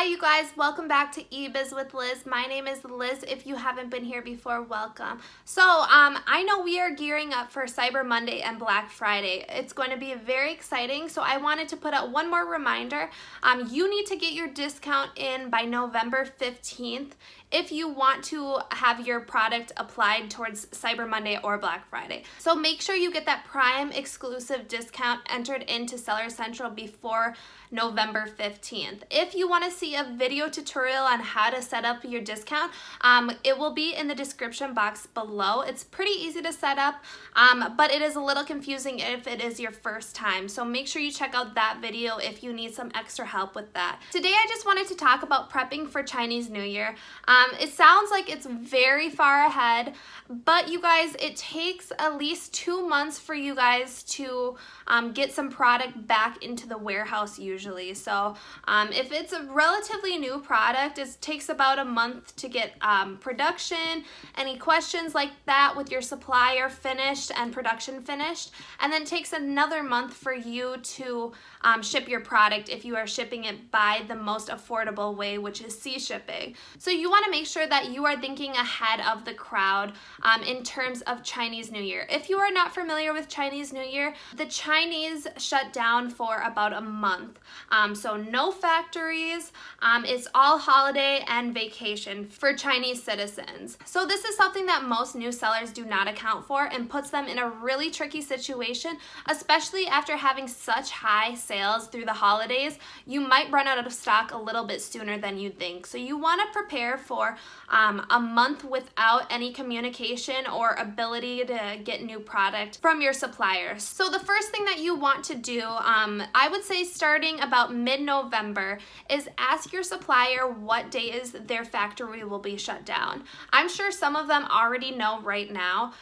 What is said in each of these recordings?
Hi you guys, welcome back to eBiz with Liz. My name is Liz. If you haven't been here before, welcome. So I know we are gearing up for Cyber Monday and Black Friday. It's going to be very exciting, so I wanted to put out one more reminder. You need to get your discount in by November 15th if you want to have your product applied towards Cyber Monday or Black Friday. So make sure you get that Prime exclusive discount entered into Seller Central before November 15th. If you want to see a video tutorial on how to set up your discount, it will be in the description box below. It's pretty easy to set up, but it is a little confusing if it is your first time. So make sure you check out that video if you need some extra help with that. Today I just wanted to talk about prepping for Chinese New Year. It sounds like it's very far ahead, but you guys, it takes at least 2 months for you guys to get some product back into the warehouse usually. So if it's a relatively new product, it takes about a month to get production, any questions like that with your supplier finished and production finished, and then it takes another month for you to ship your product if you are shipping it by the most affordable way, which is sea shipping. So you want to make sure that you are thinking ahead of the crowd in terms of Chinese New Year. If you are not familiar with Chinese New Year, the Chinese shut down for about a month. So no factories, it's all holiday and vacation for Chinese citizens. So this is something that most new sellers do not account for and puts them in a really tricky situation, especially after having such high sales through the holidays. You might run out of stock a little bit sooner than you think. So you want to prepare for a month without any communication or ability to get new product from your suppliers. So the first thing that you want to do, I would say starting about mid-November, is ask your supplier what days their factory will be shut down. I'm sure some of them already know right now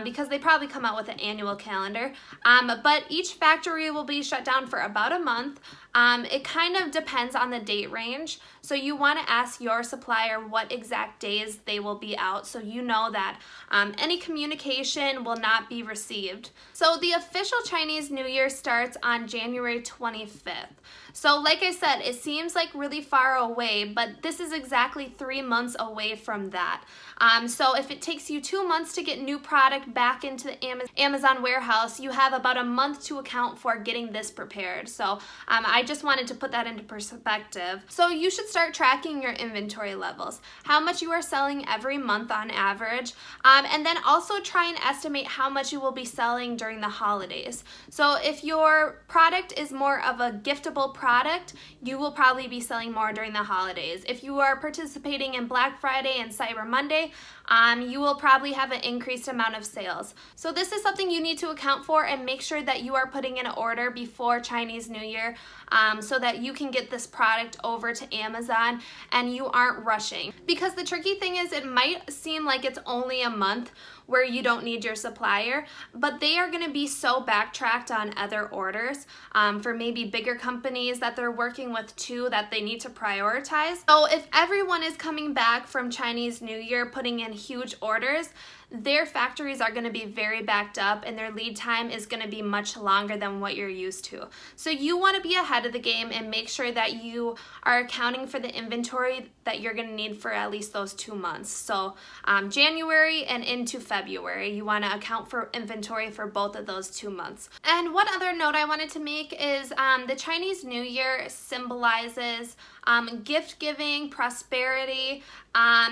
because they probably come out with an annual calendar, but each factory will be shut down for about a month. It kind of depends on the date range, so you want to ask your supplier what exact days they will be out so you know that any communication will not be received. So the official Chinese New Year starts on January 25th. So like I said, it seems like really far away, but this is exactly 3 months away from that. So if it takes you 2 months to get new product back into the Amazon warehouse, you have about a month to account for getting this prepared. So I just wanted to put that into perspective. So you should start tracking your inventory levels, how much you are selling every month on average, and then also try and estimate how much you will be selling during the holidays. So if your product is more of a giftable product, you will probably be selling more during the holidays. If you are participating in Black Friday and Cyber Monday, you will probably have an increased amount of sales. So this is something you need to account for and make sure that you are putting in an order before Chinese New Year so that you can get this product over to Amazon and you aren't rushing. Because the tricky thing is, it might seem like it's only a month where you don't need your supplier, but they are going to be so backtracked on other orders for maybe bigger companies that they're working with too that they need to prioritize. So if everyone is coming back from Chinese New Year putting in huge orders, their factories are going to be very backed up and their lead time is going to be much longer than what you're used to. So you want to be ahead of the game and make sure that you are accounting for the inventory that you're going to need for at least those 2 months. So January and into February, you want to account for inventory for both of those 2 months. And one other note I wanted to make is the Chinese New Year symbolizes gift giving, prosperity,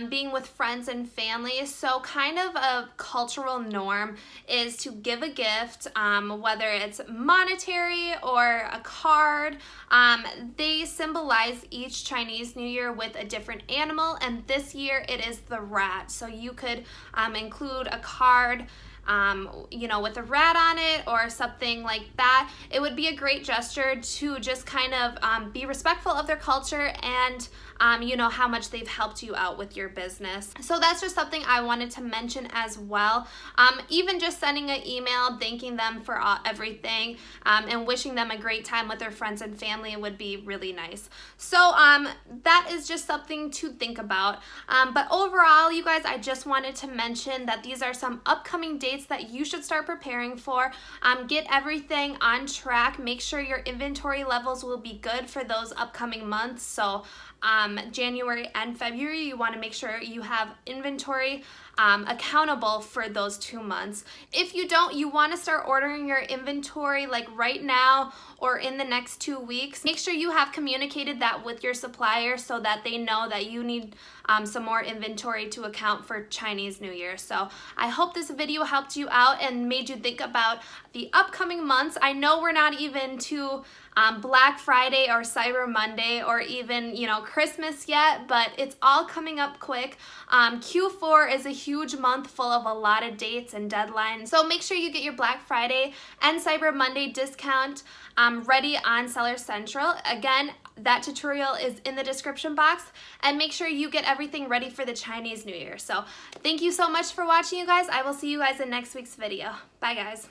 being with friends and family. So kind of a cultural norm is to give a gift, whether it's monetary or a card. They symbolize each Chinese New Year with a different animal, and this year it is the rat. So you could include a card with a rat on it or something like that. It would be a great gesture to just kind of be respectful of their culture and how much they've helped you out with your business. So that's just something I wanted to mention as well. Even just sending an email thanking them for everything and wishing them a great time with their friends and family would be really nice. So that is just something to think about. But overall, you guys, I just wanted to mention that these are some upcoming dates that you should start preparing for. Get everything on track. Make sure your inventory levels will be good for those upcoming months. So January and February, you want to make sure you have inventory accountable for those 2 months. If you don't, you want to start ordering your inventory like right now or in the next 2 weeks. Make sure you have communicated that with your supplier so that they know that you need some more inventory to account for Chinese New Year. So I hope this video helped you out and made you think about the upcoming months. I know we're not even to Black Friday or Cyber Monday or even, you know, Christmas yet, but it's all coming up quick. Q4 is a huge month full of a lot of dates and deadlines. So make sure you get your Black Friday and Cyber Monday discount ready on Seller Central. Again, that tutorial is in the description box, and make sure you get everything ready for the Chinese New Year. So thank you so much for watching, you guys. I will see you guys in next week's video. Bye, guys.